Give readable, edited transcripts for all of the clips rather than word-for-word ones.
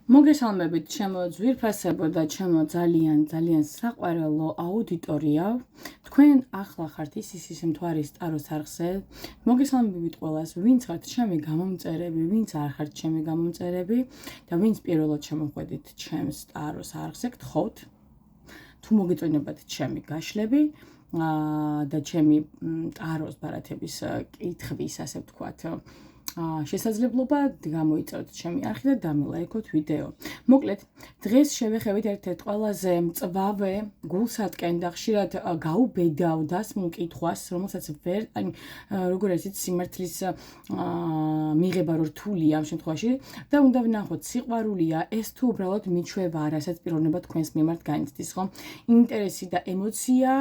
მოგესალმებით ჩემო ძვირფასებო და ჩემო ძალიან საყვარელო აუდიტორია. თქვენ ახლა ხართ ის მთვარის ტაროს არხზე. მოგესალმებით ყველას, ვინც ხართ ჩემი გამომწერები, ვინც არ ხართ ჩემი გამომწერები და ვინც პირველად შემოხვედით ჩემს ტაროს არხზე, გთხოვთ თუ მოგეწონებათ ჩემი გაშლები და ჩემი ტაროს ბარათების კითხვის, ასე ვთქვათ, შესაძლებლობა გამოიწევთ ჩემი არხი და დამილაიქოთ ვიდეო. მოკლედ, დღეს შევეხებით ერთ-ერთ ყველაზე მწვავე, გულსატკენ და ხშირად გაუბედავ დასმულ კითხვას, რომელსაც ვერ, როგორ ეცით სიმართლის მიღება რო რთულია ამ შემთხვევაში და უნდა ვნახოთ, სიყვარულია ეს თუ უბრალოდ მიჩვევა, რასაც პიროვნება თქვენს მიმართ განიცდის, ხო? ინტერესი და ემოცია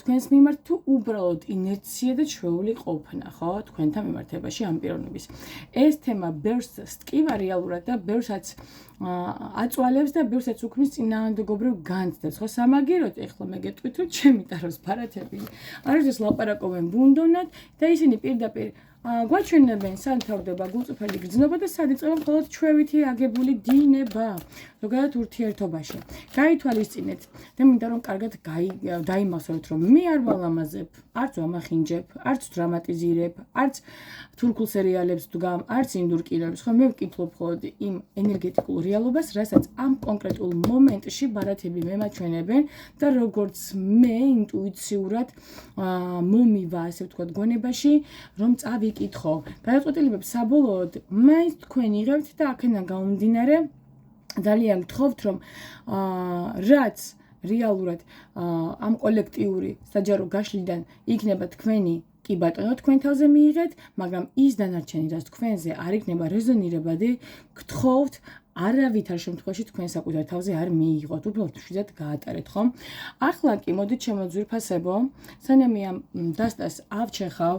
თქვენს მიმართ თუ უბრალოდ ინერცია და ჩვეული ყოფნა, ხო? თქვენთან მიმართებაში ამ პიროვნების. ეს თემა ბევრს სტკივა რეალურად და ბევრსაც აწვალებს და ბევრსაც უქმნის წინააღმდეგობრივ განცდებს, ხო? სამაგეროდ ეხლა მე გეტყვით, რომ ჩემი ტაროს ბარათები არასდროს ლაპარაკობენ ბუნდონად და ისინი პირდაპირ გვაჩვენებენ, სად თავდება გულწრფელი გრძნობა და სად იწყება მხოლოდ ჩვევითი აგებული დინება, ზოგადად ურთიერთობაში. გაითვალისწინეთ და მინდა რომ კარგად დაიმახსოვრეთ, რომ მე არ ვალამაზებ, არც ვამახინჯებ, არც დრამატიზირებ, არც თურქულ სერიალებს ვდგამ, არც ინდურ კინოებს, ხო, მე ვკითხულობ მხოლოდ იმ ენერგეტიკულ რეალობას, რასაც ამ კონკრეტულ მომენტში ბარათები მემაჩვენებენ და როგორც მე ინტუიციურად მომივა, ასე ვთქვათ, გონებაში, რომ წავიკითხო. გადაწყვეტილებებს საბოლოოდ მაინც თქვენ იღებთ და აქედან გამომდინარე ძალიან გთხოვთ, რომ რაც რეალურად ამ კოლექტიური საჯარო გაშლიდან იქნება თქვენი კი ბატონო, თქვენ თავზე მიიღეთ, მაგრამ ის დანარჩენი, რაც თქვენზე არ იქნება რეზონირებადი, გთხოვთ არავითარ შემთხვევაში თქვენ საკუთარ თავზე არ მიიღოთ, უბრალოდ შვიდად გაატარეთ, ხო? ახლა კი მოდით ჩემო ძვირფასებო, სანამ ამ დასტას ავჩეხავ,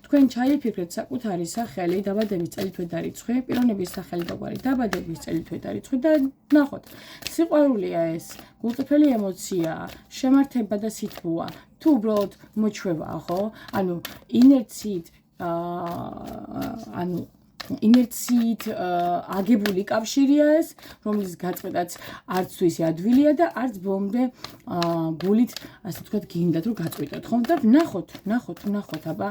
თქვენ ჩაიფიქრეთ საკუთარი სახელი, დაბადების წელი, თვე და რიცხვი, პიროვნების სახელი და გვარი, დაბადების წელი, თვე და რიცხვი და ნახოთ. სიყვარულია ეს, გულწრფელი ემოციაა, შემართება და სითბოა, თუ უბრალოდ მოჩვევაა, ხო? ანუ ინერციით ინერციით აგებული კავშირია ეს, რომლის გაწყვეტაც არც თუ ისე ადვილია და არც ბოლომდე გულით, ასე ვთქვათ, გინდათ რომ გაწყვიტოთ, ხო? და ვნახოთ, აბა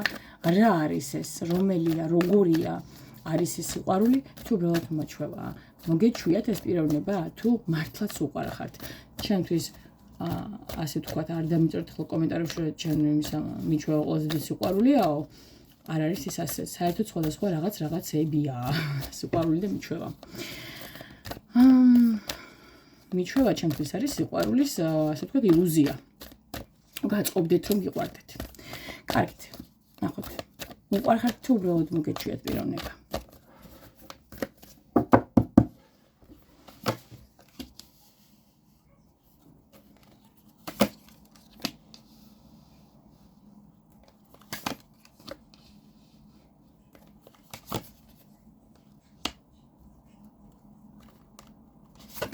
რა არის ეს, რომელია, როგორია არის ეს სიყვარული, თუ უბრალოდ მოჩვევაა. მოგეჩვიათ ეს პიროვნება, თუ მართლაც უყვარხართ. ჩემთვის ასე ვთქვათ, არ დამიწეროთ ხოლმე კომენტარებში, რომ ჩემ მიჩვევა ყველაზე დიდი სიყვარულიაო. არ არის ის ასე, საერთოდ სხვადასხვა რაღაცებია სიყვარული და მიჩვევა. მიჩვევა ჩემთვის არის სიყვარულის, ასე ვთქვათ, ილუზია. გაწყობდეთ, რომ გიყვარდეთ. კარგით, ნახოთ. უყვარხართ თუ უბრალოდ მოგეჩვიათ პიროვნება.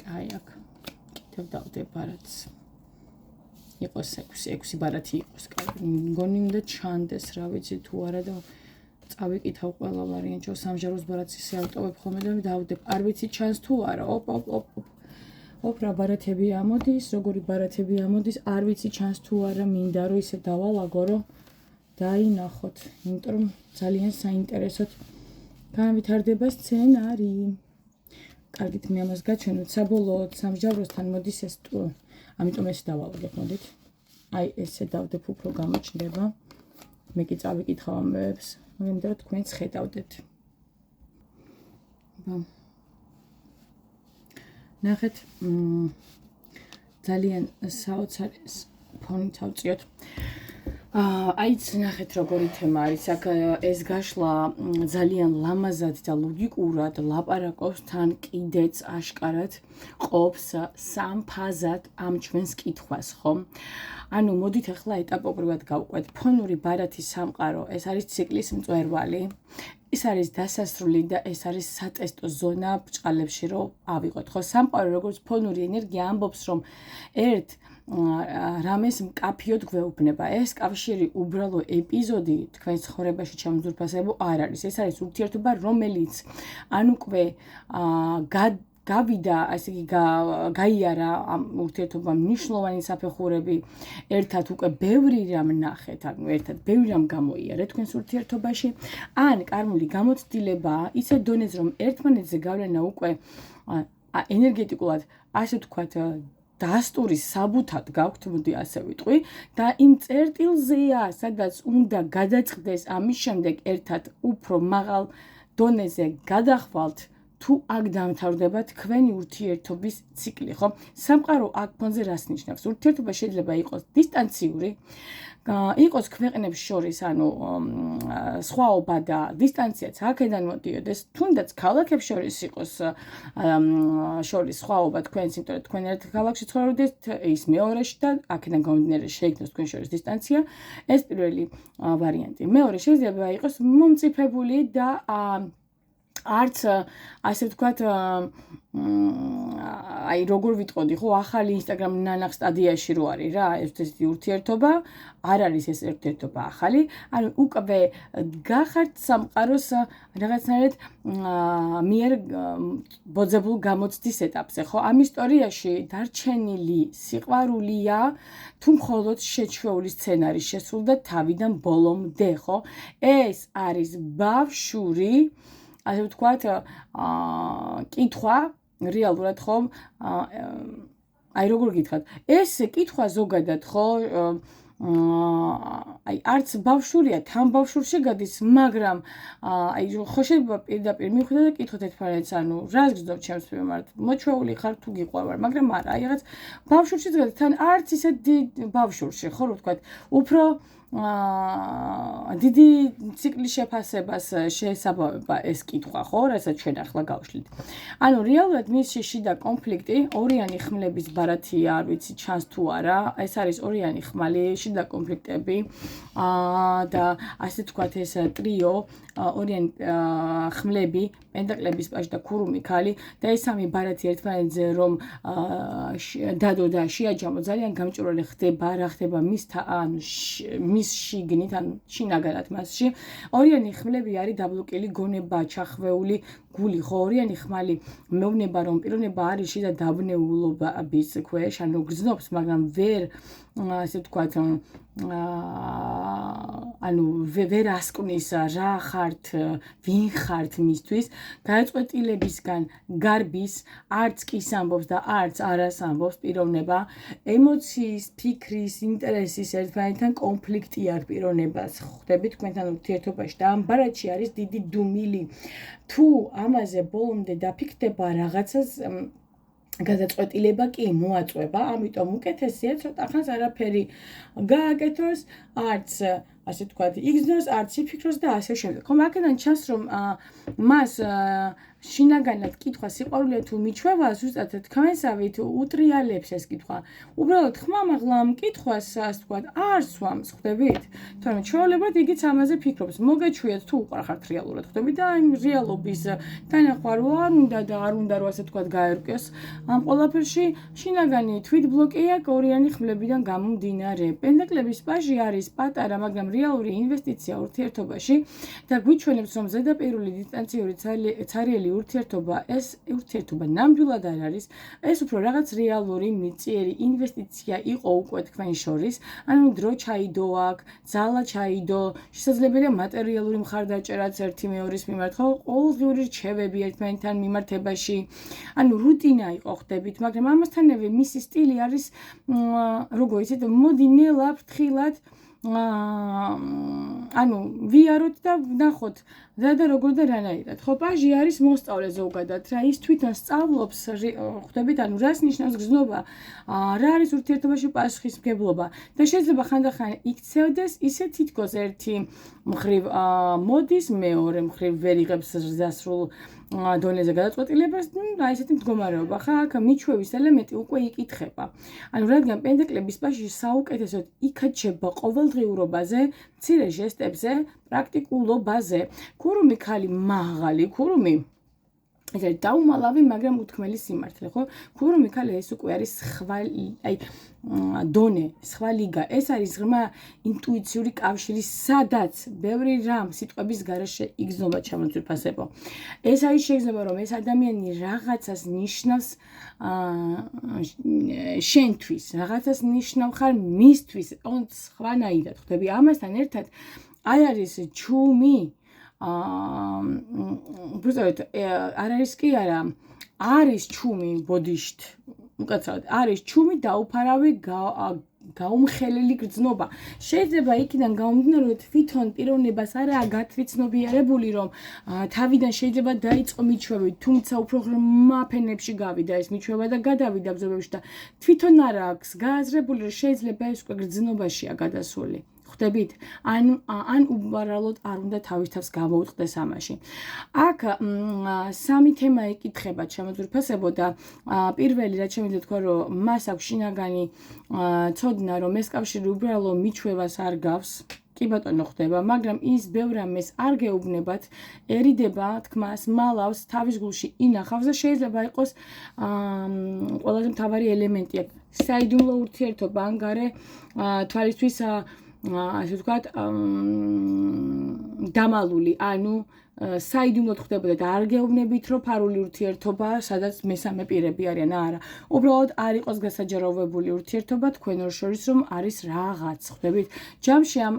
აი აქ კიდევ დავდებ ბარათს. იყოს 6 ბარათი იყოს, კარგი. მგონი უნდა ჩანდეს, რა ვიცი თუ არა და წავიკითავ ყველა ვარიანტს, სამჟაროს ბარათს ისე ავტოვებ ხოლმე და დავდებ. არ ვიცი ჩანს თუ არა. ოპ, რა ბარათები ამოდის, როგორი ბარათები ამოდის, არ ვიცი ჩანს თუ არა, მინდა რომ ისე დავალაგო, რომ დაინახოთ, იმიტომ რომ ძალიან საინტერესოდ განვითარდება სცენარი. კარგით, მე ამას გაჩვენოთ, საბოლოოდ სამჟავროსთან მოდის ეს ტუ. ამიტომ ეს დავალაგებ, მოდით. აი, ესე დავდებ, უფრო გამოჩნდება. მე კი წავიკითხავ ამბებს, მაგრამ მინდა რომ თქვენც ხედავდეთ. ნახეთ, ძალიან საოცარი ფონი თავწიოთ. აიც ნახეთ როგორი თემა არის აქ ეს გაშლა ძალიან ლამაზად და ლოგიკურად ლაპარაკობს თან კიდეც აშკარად ყოფს სამფაზად ამ ჩვენს კითხვას, ხო? ანუ მოდით ახლა ეტაპობრივად გავყვეთ. ფონური ბარათის სამყარო, ეს არის ციკლის მწვერვალი. ეს არის დასასრული და ეს არის სატესტო ზონა ბჭყალებში, რომ ავიღოთ, ხო? სამყარო როგორც ფონური ენერგია ამბობს, რომ ერთ რამეს მკაფიოდ გვეუბნება. ეს კავშირი უბრალო ეპიზოდი თქვენს ცხოვრებაში ჩემძურფასებო არ არის. ეს არის ურთიერთობა, რომელიც ან უკვე გავიდა, ასე იგი გაიარა ამ ურთიერთობამ მნიშვნელოვანი საფეხურები, ერთად უკვე ბევრი რამ ნახეთ, ანუ ერთად ბევრი რამ გამოიარა თქვენს ურთიერთობაში, ან კარმული გამოცდილებაა ისე დონეზე, რომ ერთმანეთზე გავლენა უკვე ენერგეტიკულად, ასე ვთქვათ, დასტურის საბუთად გაქვთ, მოდი ასე ვიტყვი, და იმ წერტილზეა, სადაც უნდა გადაწყდეს ამის შემდეგ ერთად უფრო მაღალ დონეზე გადახვალთ, თუ აქ დამთავრდება თქვენი ურთიერთობის ციკლი, ხო? სამყარო აქ ფონზე რას ნიშნავს? ურთიერთობა შეიძლება იყოს დისტანციური, იყოს ქვეყნებს შორის, ანუ სხვაობა და დისტანციაც აქედან მოდიოდეს, თუნდაც ქალაქებს შორის იყოს შორის სხვაობა თქვენს, იმიტომ რომ თქვენ ერთ ქალაქში ცხოვრობთ, ის მეორეში და აქედან გამომდინარე შეიქმნას თქვენ შორის დისტანცია. ეს პირველი ვარიანტი. მეორე შეიძლება იყოს მომწიფებული და არც ასე ვთქვათ, აი როგორ ვიტყოდი, ხო, ახალი Instagram ნანახ სტადიაში რო არის რა, ერთ-ერთი ურთიერთობა, არ არის ეს ურთიერთობა ახალი, ანუ უკვე გახართ სამყაროს რაღაცნაირად მიერ ბოძებულ გამოცდის ეტაპზე, ხო? ამ ისტორიაში დარჩენილი სიყვარულია, თუ მხოლოდ შეჩვეული სცენარი შესრულდა თავიდან ბოლომდე, ხო? ეს არის ბავშვური, ასე ვთქვათ, კითხვა, რეალურად ხომ, აი როგორ გითხრათ, ეს კითხვა ზოგადად ხო, აი არც ბავშვურია, თან ბავშვურში გადის, მაგრამ აი ხო შეიძლება პირდაპირ მივხვდეთ და კითხოთ ერთმანეთს, ანუ რას გრძნობ ჩემს მიმართ, მოჩვეული ხარ თუ გიყვარვარ, მაგრამ არა, აი რაღაც ბავშვურში გადის, თან არც ისე დიდ ბავშვურში, ხო რო ვთქვათ, უფრო დიდი ციკლის შეფასებას შეესაბამება ეს კითხვა, ხო, რასაც ჩვენ ახლა გავშლით. ანუ რეალურად მისი შიდა კონფლიქტი ორიანი ხმლების ბარათია, არ ვიცი, ჩანს თუ არა, ეს არის ორიანი ხმალი, შიდა კონფლიქტები და ასე თქვათ ეს ტრიო, ორიანი ხმლები, პენტაკლების პაჟი და ქურუმი ქალი და ეს სამი ბარათი ერთმანეთზე რომ დადო და შეაჯამო ძალიან გამჭვირვალე ხდება, რა ხდება მის შიგნით, ან შინაგანად მასში. ორიანი ხმლები არის დაბლოკილი გონება, ჩახვეული გული, ხო, ორიანი ხმალი მეუბნება, რომ პიროვნება არის შიდა დაბნეულობის ქვეშ, ანუ გრძნობს, მაგრამ ვერ, ასე ვთქვათ, ანუ ვერ ასკვნის რა ხართ, ვინ ხართ მისთვის, გადაწყვეტილებისგან გარბის, არც კის ამბობს და არც არას ამბობს პიროვნება, ემოციის, ფიქრის, ინტერესის ერთმანეთთან კონფლიქტი აქვს პიროვნებას, ხვდებით თქვენთან ურთიერთობაში და ამ ბარათში არის დიდი დუმილი. თუ ამაზე ბოლომდე დაფიქრდება რაღაცას გადაწყვეტილება კი მოაწვება, ამიტომ უკეთესია ცოტა ხანს არაფერი გააკეთოს, არც ასე ვთქვათ, იგრძნოს, არც იფიქროს და ასე შემდეგ. ხომ აქედან ჩანს, რომ მას შინაგანად კითხვა სიყვარულია თუ მიჩვევა, ზუსტად თქვენსავით უტრიალებს ეს კითხვა. უბრალოდ ხმამაღლა ამ კითხვას, ასე ვთქვათ, არ სვამს, ხვდებით? თორემ ჩვეულებრივ იგიც ამაზე ფიქრობს. მოგეჩვიათ თუ უყარ ხართ რეალურად, ხვდებით? და იმ რეალობის დანახვა რო არ უნდა და არ უნდა რო ასე ვთქვათ გაერკვეს. ამ ყველაფერში შინაგანი თვითბლოკია ორიანი ხმლებიდან გამომდინარე. პენტაკლების პაჟი არის პატარა, მაგრამ რეალური ინვესტიცია ურთიერთობაში და გვიჩვენებს, რომ ზედაპირული დისტანციური ცარიელი ურთიერთობა, ეს ურთიერთობა ნამდვილად არ არის, ეს უფრო რაღაც რეალური მიწიერი ინვესტიცია იყო უკვე თქვენ შორის, ანუ დრო ჩაიდო აქ, ძალა ჩაიდო, შესაძლებელია მატერიალური მხარდაჭერაც ერთი მეორის მიმართ, ხო, ყოველდღიური რჩევები ერთმანეთთან მიმართებაში, ანუ რუტინა იყო, ხვდებით, მაგრამ ამასთანავე მისი სტილი არის, როგორ იცით, მოდი ნელა ფრთხილად ანუ ვიაროთ და ვნახოთ რა და როგორ და რანაირად. ხო, პაჟი არის მოსწავლე ზოგადად, რა ის თვითონ სწავლობს, ხვდებით, ანუ რას ნიშნავს გრძნობა, რა არის ურთიერთობაში პასუხისმგებლობა და შეიძლება ხანდახან იქცევდეს ისე თითქოს ერთი მხრივ მოდის, მეორე მხრივ ვერ იღებს ზრდასრულ დონეზე გადაწყვეტილებას, აი ესეთი მდგომარეობა, ხა, აქ მიჩვევის ელემენტი უკვე იკითხება. ანუ რადგან პენტაკლების პაჟი საუკეთესოდ იქაჩება ყოველდღიურობაზე, მცირე ჟესტებზე, პრაქტიკულობაზე. ქურუმი ქალი მაღალი, ქურუმი ეს არის დაუმალავი, მაგრამ უთქმელი სიმართლე, ხო? ქურო მიქალე ეს უკვე არის სხვა, აი დონე, სხვა ლიგა. ეს არის ღრმა ინტუიციური კავშირი, სადაც ბევრი რამ სიტყვების გარეშე იგრძნობა ჩამოძვირფასებო. ეს არის შეგრძნება, რომ ეს ადამიანი რაღაცას ნიშნავს შენთვის, რაღაცას ნიშნავ ხარ მისთვის, სხვანაირად. ხვდები, ამასთან ერთად არ არის ჩუმი უბრალოდ არ არის კი არა არის ჩუმი ბოდიშთ უკაცრავად არის ჩუმი დაუფარავი გაუმხელელი გრძნობა შეიძლება იქიდან გამომდინარე თვითონ პიროვნებას არაა გათვითცნობიერებული რომ თავიდან შეიძლება დაიწყო მიჩვევები თუმცა უფრო ღრმა ფენებში გავიდა ეს მიჩვევა და გადავიდა გზობებში და თვითონ არ აქვს გააზრებული რომ შეიძლება ეს უკვე გრძნობაშია გადასული ხვდებით? ან უბრალოდ არ უნდა თავის თავს გამოუწყდეს ამაში. აქ სამი თემა ეკითხება ჩამოძვირფასებო და პირველი რაც შემიძლია თქვა რომ მას აქვს შინაგანი ცოდნა რომ ეს კავშირი უბრალოდ მიჩვევას არ გავს. კი ბატონო ხდება, მაგრამ ის ბევრ რამეს არ გეუბნებათ, ერიდება თქმას, მალავს თავის გულში ინახავს და შეიძლება იყოს ყველაზე მთავარი ელემენტი აქ საიდუმლო ურთიერთობა ან გარე თვალისთვის ასე ვთქვათ დამალული, ანუ საიდუმლოდ ხდებოდა და არ გეუბნებით რომ ფარული ურთიერთობა, სადაც მესამე პირები არიან, არა. უბრალოდ არ იყოს გასაჯაროვებული ურთიერთობა თქვენ ორ შორის რომ არის რაღაც, ხვდებით? ჯამში ამ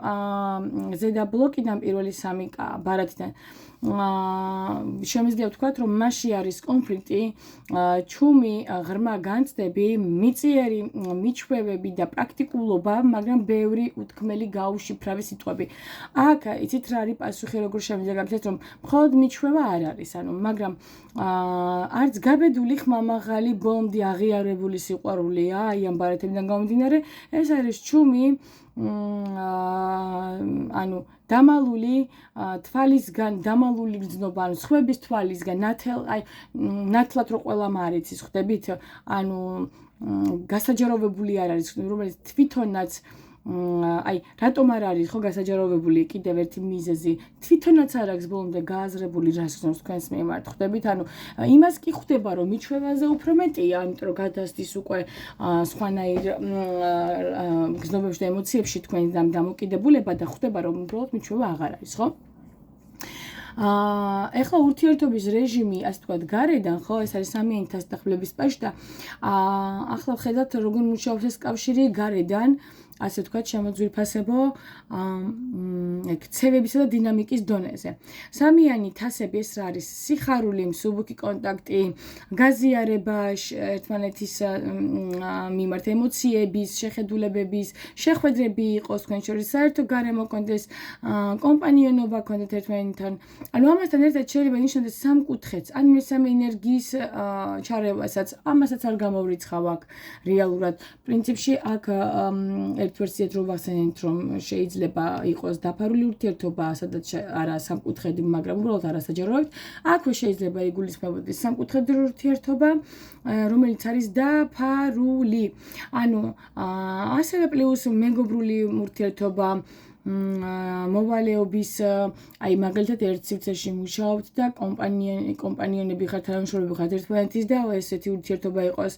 ზედა ბლოკიდან პირველი სამი ბარათიდან შემიძლია ვთქვათ რომ მასში არის კონფლიქტი, ჩუმი, ღრმა განცდები, მიწიერი მიჩვევები და პრაქტიკულობა, მაგრამ ბევრი უთქმელი გაუშიფრავი სიტყვები. აქ იცით რა არის პასუხი როგორ შემიძლია გაგცეთ რომ მხოლოდ მიჩვევა არ არის, ანუ მაგრამ არც გაბედული ხმამაღალი ბოლომდე აღიარებული სიყვარულია, აი ამ ბარათებიდან გამომდინარე, ეს არის ჩუმი ანუ დამალული თვალისგან დამალული გრძნობა, ანუ სხვების თვალისგან ნათლად რო ყველამ არ იცის, ხვდებით? ანუ გასაჯაროვებული არ არის, რომელიც თვითონაც აი რატომ არ არის ხო გასაჯაროვებული კიდევ ერთი მიზეზი თვითონაც არ აქვს ბოლომდე გააზრებული რას გზნობს თქვენს მიმართ ხვდებით ანუ იმას კი ხვდება რომ მიჩვევაზე უფრო მეტია ამიტომ რომ გადასდის უკვე სხვანაირ გზნობებში და ემოციებში თქვენ დამოკიდებულება და ხვდება რომ უბრალოდ მიჩვევა აღარ არის ხო ეხლა ურთიერთობის რეჟიმი, ასე ვთქვათ, გარედან, ხო, ეს არის სამიანით დასახლების პაჟი და ახლა ვხედავთ როგორ მუშაობს ეს კავშირი გარედან, ასე ვთქვათ, შემოძვირფასებო ქცევებისა და დინამიკის დონეზე. სამიანი თასები ეს არის სიხარული, მსუბუქი კონტაქტი, გაზიარება ერთმანეთის მიმართ ემოციების, შეხედულებების, შეხვედრები იყოს თქვენ შორის, საერთო გარემო კონდეს, კომპანიონობა კონდეთ ერთმანეთთან. ანუ ამასთან ერთად შეიძლება ნიშნავდეს სამკუთხედს, ან მესამე ენერგიის ჩარევასაც, ამასაც არ გამოვრიცხავ აქ რეალურად. პრინციპში აქ ერთ ვერსიად რო ვახსენეთ, რომ შეიძლება იყოს დაფარული ურთიერთობა, სადაც არა სამკუთხედი, მაგრამ უბრალოდ არასაჯაროებთ. აქვე შეიძლება იგულისხმებოდეს სამკუთხედი ურთიერთობა, რომელიც არის დაფარული. ანუ ასევე პლუს მეგობრული ურთიერთობა მოვალეობის აი მაგალითად ერთ სივრცეში მუშაობთ და კომპანიონები ხართ თანამშრომლები ხართ ერთმანეთის და ესეთი ურთიერთობა იყოს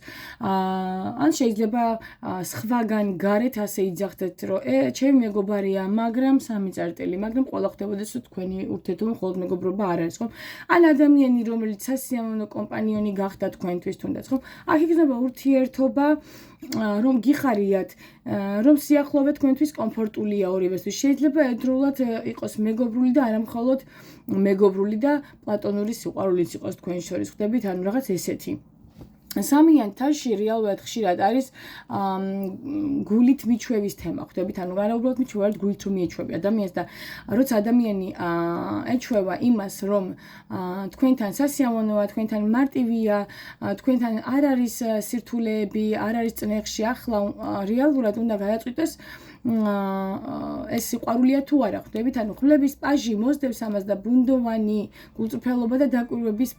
ან შეიძლება სხვაგან გარეთ ასე იძახდეთ რომ ჩემი მეგობარია მაგრამ სამი წერტილი მაგრამ ყველა ხდებოდეს რომ თქვენი ურთიერთობა მხოლოდ მეგობრობა არ არის ხო ან ადამიანი რომელიც სასიამოვნო კომპანიონი გახდა თქვენთვის თუნდაც ხო აქ იქნება ურთიერთობა რომ გიხარიათ რომ სიახლოვე თქვენთვის კომფორტულია ორივესთვის შეიძლება ერთდროულად იყოს მეგობრული და არა მხოლოდ მეგობრული და პლატონური სიყვარულიც იყოს თქვენ შორის ხვდებით ანუ რაღაც ესეთი სამიან თაში რეალურად ხშირად არის გულით მიჩვევის თემა ხვდებით ანუ არა უბრალოდ მიჩვევა გულით რომ მიეჩვევი ადამიანს და როცა ადამიანი ეჩვევა იმას რომ თქვენთან სასიამოვნოა თქვენთან მარტივია თქვენთან არ არის სირთულეები არ არის წნეხში ახლა რეალურად უნდა გადაწყვიტოს ეს სიყვარულია თუ არა, ხვდებით? ანუ ხვლების პაჟი მოსდევს ამას და ბუნდოვანი გულწრფელობა და დაკვირვების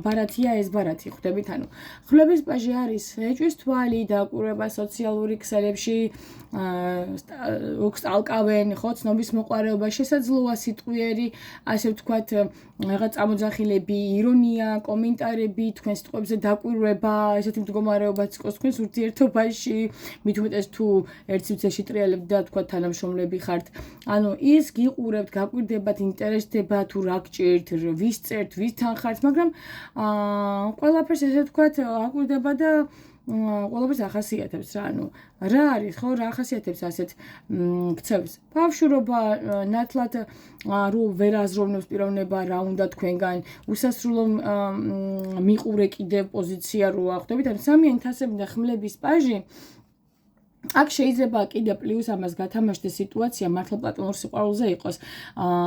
ბარათია ეს ბარათი, ხვდებით? ანუ ხვლების პაჟი არის ეჭვის თვალი, დაკვირვება სოციალური ქსელებში, სტალკავენ, ხო, ცნობის მოყვარეობა, შესაძლოა სიტყვიერი, ასე ვთქვათ, რაღაც წამოძახილები, ირონია, კომენტარები, თქვენ სიტყვებზე დაკვირვება, ესეთი მდგომარეობაც იყოს თქვენს ურთიერთობაში, მით უმეტეს თუ ერთ სივრცეში ტრიალებთ და თქვა თანამშრომლები ხართ. ანუ ის გიყურებთ, გაკვირდებათ, ინტერესდება თუ რა გჭირთ, ვის წერთ, ვისთან ხართ, მაგრამ ყველაფერს ესე ვთქვათ, აკვირდება და ყველაფერს ახასიათებს რა, ანუ რა არის, ხო, რა ახასიათებს ასეთ ქცევას. ბავშვობა, ნათლად რო ვერ აზროვნებს პიროვნება რა უნდა თქვენგან, უსასრულო მიყურე კიდევ პოზიცია როა, ხვდებით? ანუ სამიანი თასები და ხმლების პაჟი აქ შეიძლება კიდე პლუს ამას გათამაშდეს სიტუაცია მართლა პლატონურ სიყვარულზე იყოს,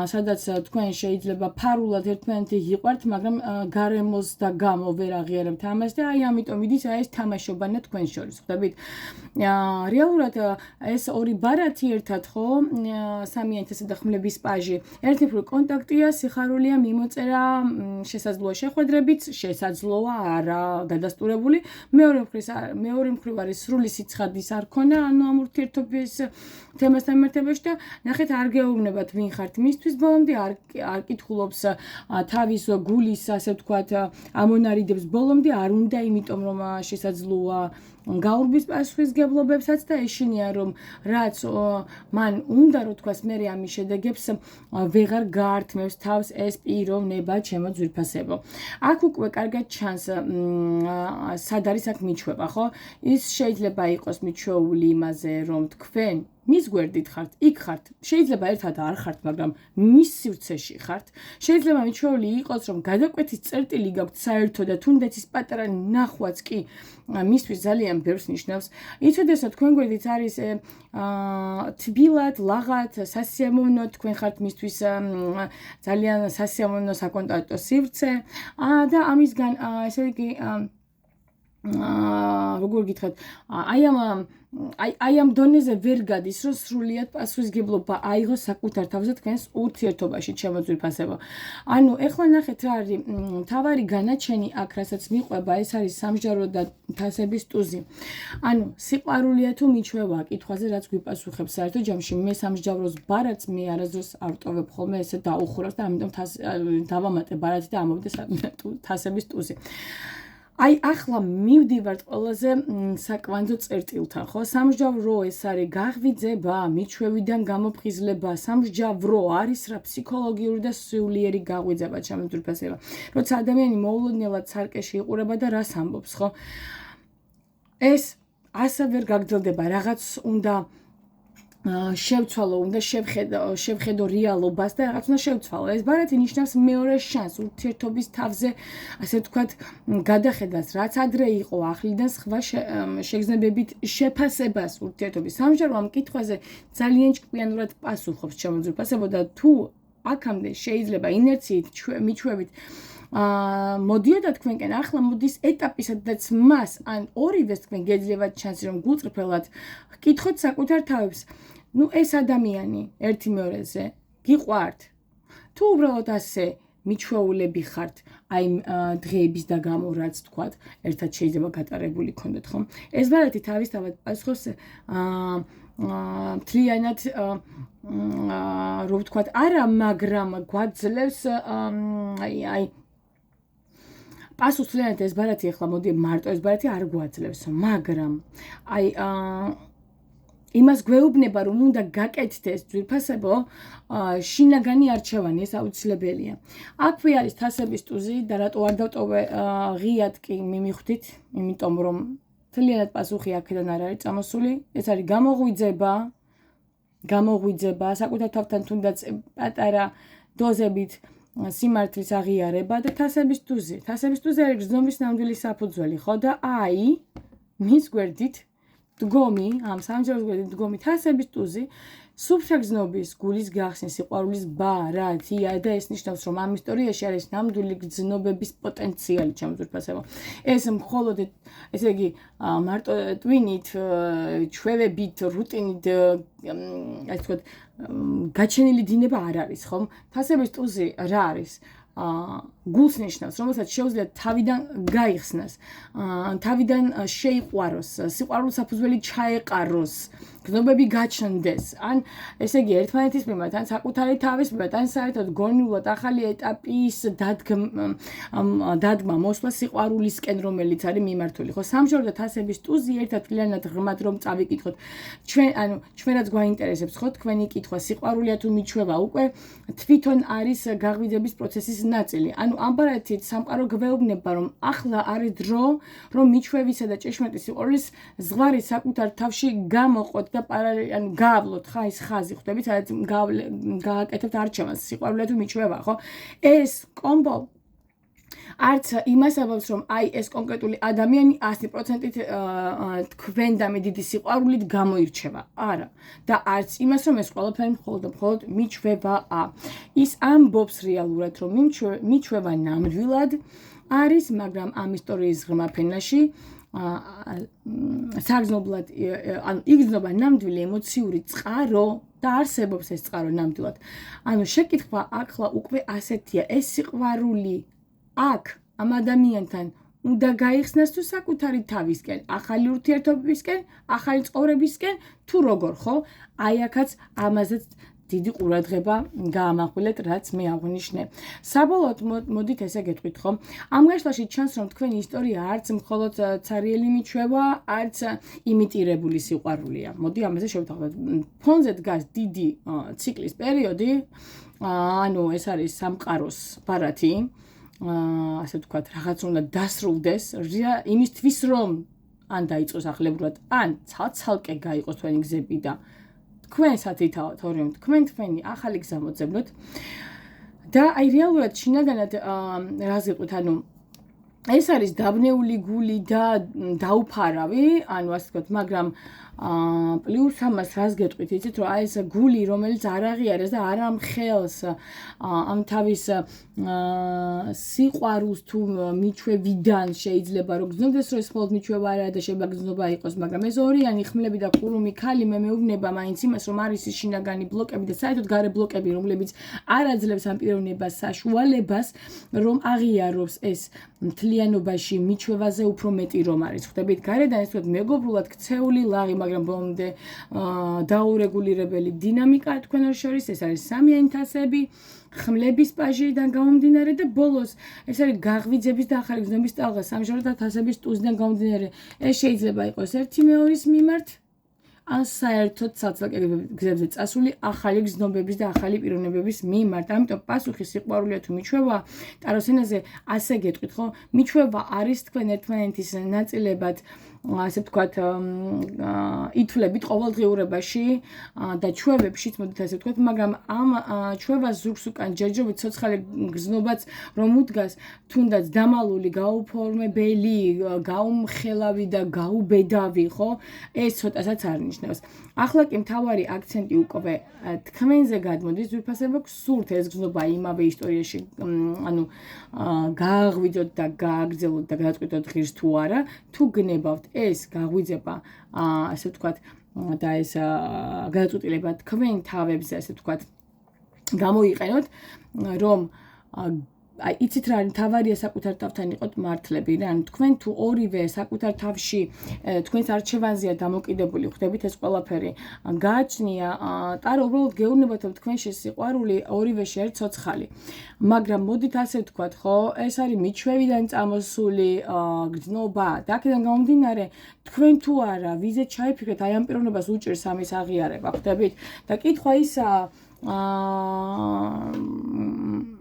სადაც თქვენ შეიძლება ფარულად ერთმანეთი გიყვართ, მაგრამ გარემოს და გამო ვერ აღიარებთ ამას და აი ამიტომ მიდის ეს თამაშობანა თქვენ შორის, ხვდებით? რეალურად ეს ორი ბარათი ერთად, ხო, სამიანი თასი და ხმლების პაჟი, ერთი მხრივ კონტაქტია, სიხარულია, მიმოწერა, შესაძლოა შეხვედრებიც, შესაძლოა არა დადასტურებული, მეორე მხრივ არის სრული სიცხადის არქონა ანუ ამ ურთიერთობის თემასთან მიმართებაში და ნახეთ არ გეუბნებათ ვინ ხართ მისთვის ბოლომდე არ კითხულობს თავის გულის ასე ვთქვათ ამონარიდებს ბოლომდე არ უნდა იმიტომ რომ შესაძლოა გაურბის პასუხისგებლობებსაც და ეშინია რომ რაც მან უნდა რომ თქვას მე ამის შედეგებს ვეღარ გაართმევს თავს ეს პიროვნება ჩემო ძვირფასებო. აქ უკვე კარგად ჩანს სად არის აქ მიჩვევა, ხო? ის შეიძლება იყოს მიჩვეული იმაზე რომ თქვენ მის გვერდით ხართ, იქ ხართ, შეიძლება ერთად არ ხართ, მაგრამ მის სივრცეში ხართ. შეიძლება მიჩვეული იყოს, რომ გადაკვეთის წერტილი გაქვთ საერთო და თუნდაც ის პატარა ნახვაც კი მისთვის ძალიან ბევრს ნიშნავს. იცოდესო თქვენ გვერდით არის თბილად, ლაღად, სასიამოვნო, თქვენ ხართ მისთვის ძალიან სასიამოვნო საკონტაქტო სივრცე და ამისგან ესე იგი როგორ გითხრათ, აი ამ დონეზე ვერ გადის, რომ სრულიად პასუხისგებლობა აიღოს საკუთარ თავზე თქვენს ურთიერთობაში, ჩემო ძვირფასებო. ანუ ეხლა ნახეთ რა არის მთავარი განაჩენი აქ, რასაც მიყვება, ეს არის სამსჯავრო და თასების ტუზი. ანუ სიყვარულია თუ მიჩვევა კითხვაზე, რაც გვიპასუხებს საერთო ჯამში, მე სამსჯავროს ბარათს მე არასდროს არ ვტოვებ ხოლმე ესე დაუხურავს და ამიტომ დავამატე ბარათი და ამოვიდე თასების ტუზი. აი ახლა მივდივართ ყველაზე საკვანძო წერტილთან, ხო? სამსჯავრო ეს არის გაღვიძება, მიჩვევიდან გამოფხიზლება, სამსჯავრო არის რა ფსიქოლოგიური და სულიერი გაღვიძება, ჩემო ძვირფასებო. როცა ადამიანი მოულოდნელად სარკეში იყურება და რას ამბობს, ხო? ეს ასე ვერ გაგრძელდება, რაღაც უნდა შევცვალო, უნდა შევხედო რეალობას და რაღაც უნდა შევცვალო. ეს ბარათი ნიშნავს მეორე შანსს ურთიერთობის თავზე, ასე ვთქვათ, გადახედას, რაც ადრე იყო ახლიდან სხვა შეგრძნებებით შეფასებას ურთიერთობის. სამსჯავრო ამ კითხვაზე ძალიან ჭკვიანურად პასუხობს, ჩემო ძვირფასებო და თუ აქამდე შეიძლება ინერციით მიჩვევით მოდიოდა თქვენკენ, ახლა მოდის ეტაპი, სადაც მას ან ორივეს თქვენ გეძლევათ ჩანსი, რომ გულწრფელად გკითხოთ საკუთარ თავებს. ნუ ეს ადამიანი ერთი მეორეზე გიყვართ? თუ უბრალოდ ასე მიჩვეულები ხართ, აი დღეების და გამო რაც თქვათ, ერთად შეიძლება გატარებული ქონდეთ, ხო? ეს ბარათი თავისთავად პასუხობს მთლიანად რო ვთქვათ, არა, მაგრამ გვაძლევს აი პასუხს თლიანად ეს ბარათი ახლა მოდი მარტო ეს ბარათი არ გვაძლევს, მაგრამ აი იმას გვეუბნება, რომ უნდა გაკეთდეს ძვირფასებო, შინაგანი არჩევანი, ეს აუცილებელია. აქვე არის თასების ტუზი და რატო არ დავტოვე ღიად კი მიმიხვდით, იმიტომ რომ თლიანად პასუხი აქედან არ არის წამოსული, ეს არის გამოღვიძება, საკუთარ თავთან თუნდაც პატარა დოზებით სიმართლის აღიარება და თასების ტუზი. თასების ტუზი არის გრძნობის ნამდვილი საფუძველი, ხო და აი მის გვერდით დგომი, ამ სამსჯავრო გვერდით დგომი თასების ტუზი სუბსაგზნობის გულის გახსნის სიყვარულის ბარათია და ეს ნიშნავს რომ ამ ისტორიაში არის ნამდვილი გზნობების პოტენციალი ჩემს ძვირფასებო ეს მხოლოდ ესე იგი მარტო ტვინით ჩვევებით რუტინით ასე ვთქვათ გაჩენილი დინება არ არის ხომ თასების ტუზი რა არის გულს ნიშნავს რომელსაც შეუძლია თავიდან გაიხსნას თავიდან შეიყვაროს სიყვარულის საფუძველი ჩაეყაროს გზნობები გაჩნდეს ან ესე იგი ერთმანეთის მიმართ ან საკუთარი თავის მიმართ ან საერთოდ გონიულად ახალი ეტაპის დადგმა მოსვლა სიყვარულისკენ რომელიც არის მიმართული ხო სამშობლო თასების ტუზი ერთად კვლიანად ღრმად რომ წავიკითხოთ ჩვენ რაც გვაინტერესებს ხო თქვენი კითხვა სიყვარულია თუ მიჩვევა უკვე თვითონ არის გაღვიძების პროცესის ნაწილი ანუ ამბარათით სამყარო გვეუბნება რომ ახლა არის დრო რომ მიჩვევისა და ჭეშმარიტი სიყვარულის ზღვარი საკუთარ თავში გამოყოთ და ანუ გაავლოთ ხა ის ხაზი ხვდებით სადაც გააკეთებთ არჩევანს სიყვარულია თუ მიჩვევა ხო ეს კომბო არც იმას აბავს რომ აი ეს კონკრეტული ადამიანი 100%-ით თქვენდამე დიდი სიყვარულით გამოირჩევა არა და არც იმას რომ ეს ყველაფერი მხოლოდ მიჩვევაა ის ამბობს რეალურად რომ მიჩვევა ნამდვილად არის მაგრამ ამ ისტორიის ღრმა ფენაში საგზნობლად ანუ იგრძნობა ნამდვილი ემოციური წყარო და არსებობს ეს წყარო ნამდვილად ანუ შეკითხვა ახლა უკვე ასეთია ეს სიყვარული აქ ამ ადამიანთან უნდა გაიხსნას თუ საკუთარი თავისკენ ახალი ურთიერთობებისკენ ახალი ცხოვრებისკენ თუ როგორ ხო აი აქაც ამაზეც დიდი ყურადღება გაამახვილეთ რაც მე აღვნიშნე საბოლოოდ მოდით ესე გეტყვით ხო ამ გაშლაში ჩანს რომ თქვენი ისტორია არც მხოლოდ ცარიელი მიჩვევა არც იმიტირებული სიყვარულია მოდი ამაზე შევთანხმდეთ ფონზე დგას დიდი ციკლის პერიოდი ანუ ეს არის სამყაროს ბარათი ასე ვთქვათ რაღაც უნდა დასრულდეს იმისთვის რომ ან დაიწყოს ახლებურად ან ცალ-ცალკე გაიყოს თქვენი გზები და თქვენსაც ითაოთ თქვენი ახალი გზა მოძებნოთ და აი რეალურად შინაგანად რას გეტყვით ანუ ეს არის დაბნეული გული და დაუფარავი ანუ ასე ვთქვათ მაგრამ პლუს ამას რას გეტყვით იცით რომ აი ეს გული რომელიც არ აღიარეს და არ ამხელს ამ თავის სიყვარულს თუ მიჩვევიდან შეიძლება რომ გზნობდეს რომ ეს მხოლოდ მიჩვევა არა და შეიძლება გზნობა იყოს მაგრამ ეს ორიანი ხმლები და ყურუმი ქალი მე მეუბნება მაინც იმას რომ არის ის შინაგანი ბლოკები და საერთოდ გარე ბლოკები რომლებიც არ აძლევს ამ პიროვნებას საშუალებას რომ აღიაროს ეს მთლიანობაში მიჩვევაზე უფრო მეტი რომ არის ხვდებით გარედან ეს თქვა მეგობრულად ქცეული ლაღი მაგრამ ბოლომდე დაურეგულირებელი დინამიკა თქვენ შორის ეს არის სამიანი თასები ხმლების პაჟიდან გამომდინარე და ბოლოს ეს არის გაღვიძების და ახალი გზნობის ტალღა სამშობლოთა თასების ტუზიდან გამომდინარე ეს შეიძლება იყოს ერთი მეორის მიმართ ან საერთოდ ცალ-ცალკე გზებზე წასული ახალი გზნობების და ახალი პიროვნებების მიმართ ამიტომ პასუხი სიყვარულია თუ მიჩვევა ტაროს ენაზე ასე გეტყვით ხო მიჩვევა არის თქვენ ერთმანეთის ნაწილებად ასე ვთქვათ ითვლებით ყოველდღიურობაში და ჩვევებშიც მოდით ასე ვთქვათ მაგრამ ამ ჩვევას ზურგს უკან ჯერჯერობით ცოცხალი გზნობაც რომ უდგას თუნდაც დამალული გაუფორმებელი გაუმხელავი და გაუბედავი ხო ეს ცოტასაც არ ნიშნავს ახლა კი მთავარი აქცენტი უკვე თქვენზე გადმოდის ძვირფასებო გსურთ ეს გზნობა იმავე ისტორიაში ანუ გააღვიძოთ და გააგრძელოთ და გადაწყვიტოთ ღირს თუ არა თუ გნებავთ ეს გაღვიძება ასე ვთქვათ და ეს გადაწყვეტილება თქვენ თავებზე ასე ვთქვათ გამოიყენოთ რომ აი იცით რა თავარია საკუთარ თავთან იყოთ მართლები რა ანუ თქვენ თუ ორივე საკუთარ თავში თქვენს არჩევანზეა დამოკიდებული ხვდებით ეს ყველაფერი გააჩნია ტარო უბრალოდ გეუბნებათ რომ თქვენში სიყვარული ორივეში არის ცოცხალი მაგრამ მოდით ასე ვთქვათ ხო ეს არის მიჩვევიდან წამოსული გზნობა და აქედან გამომდინარე თქვენ თუ არა ვიზე ჩაიფიქრეთ აი ამ პიროვნებას უჭირს ამის აღიარება ხვდებით და კითხვა ისაა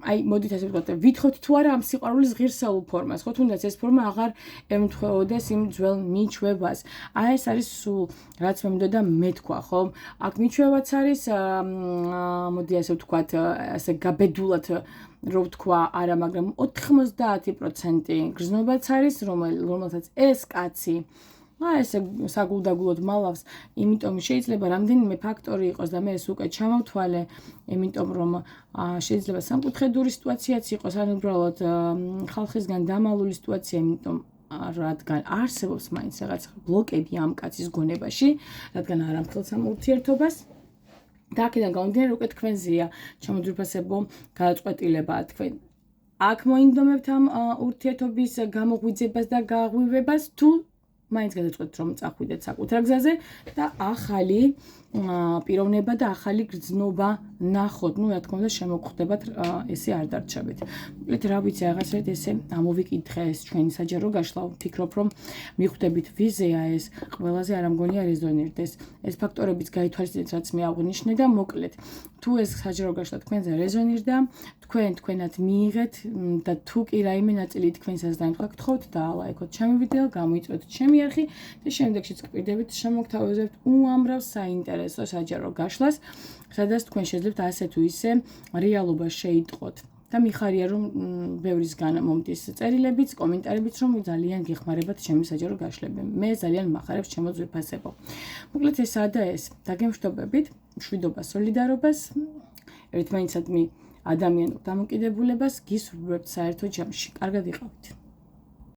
აი მოდით ასე ვთქვათ ვითხოვთ თუ არა ამ სიყვარულის ღირსეულ ფორმას ხო თუნდაც ეს ფორმა აღარ ემთხვეოდეს იმ ძველ მიჩვევას აი ეს არის სულ რაც მე მინდოდა მეთქვა ხო აქ მიჩვევაც არის მოდი ასე ვთქვათ ასე გაბედულად რო ვთქვა არა მაგრამ 90% გრძნობაც არის რომელსაც ეს კაცი ესე საგულდაგულოდ მალავს, იმიტომ შეიძლება რამდენიმე ფაქტორი იყოს და მე ეს უკვე ჩამოვთვალე, იმიტომ რომ შეიძლება სამკუთხედური სიტუაციაც იყოს, ან უბრალოდ ხალხისგან დამალული სიტუაცია, იმიტომ რადგან არსებობს მაინც რაღაც ბლოკები ამ კაცის გონებაში, რადგან არ ამხელს ამ ურთიერთობას. და აქედან გამომდინარე, უკვე თქვენზეა ჩამოძვირფასებო გადაწყვეტილება, თქვენ აქ მოინდომებთ ამ ურთიერთობის გამოღვიძებას და გაღვივებას, თუ მაინც გადაწყვეტთ რომ წახვიდეთ საკუთარ გზაზე და ახალი პიროვნება და ახალი გრძნობა ნახოთ. რა თქმა უნდა, შემოგხვდებათ ესე არ დარჩებით. მოკლედ, რა ვიცი, რაღაცეთ ესე ამოვიკითხე ეს ჩვენი საჯარო გაშლა, ვფიქრობ რომ მიხვდებით ვიზეა ეს, ყველაზე არ ამგონია რეზონირდეს. ეს ფაქტორებიც გაითვალისწინეთ, რაც მე აღვნიშნე და მოკლედ, თუ ეს საჯარო გაშლა თქვენზე რეზონირდა, თქვენად მიიღეთ და თუ კი რაიმე ნაწილი თქვენსაც დაემთხვა, გთხოვთ დაალაიქოთ ჩემი ვიდეო, გამოიწვიოთ ჩემი არხი და შემდეგშიც გპირდებით შემოგთავაზებთ უამრავ საინტერესო საჯარო გაშლას, სადაც თქვენ შეძლებთ ასე თუ ისე რეალობას შეიტყოთ. და მიხარია რომ ბევრისგან მომდის წერილებიც, კომენტარებიც, რომ ძალიან გეხმარებათ ჩემი საჯარო გაშლები. მე ძალიან მახარებს ჩემო ძვირფასებო. მოკლედ ესაა და ეს. დაგემშვიდობებით, მშვიდობას, სოლიდარობას, ერთმანეთსადმი ადამიანურ დამოკიდებულებას, გისურვებთ საერთო ჯამში. კარგად იყავით.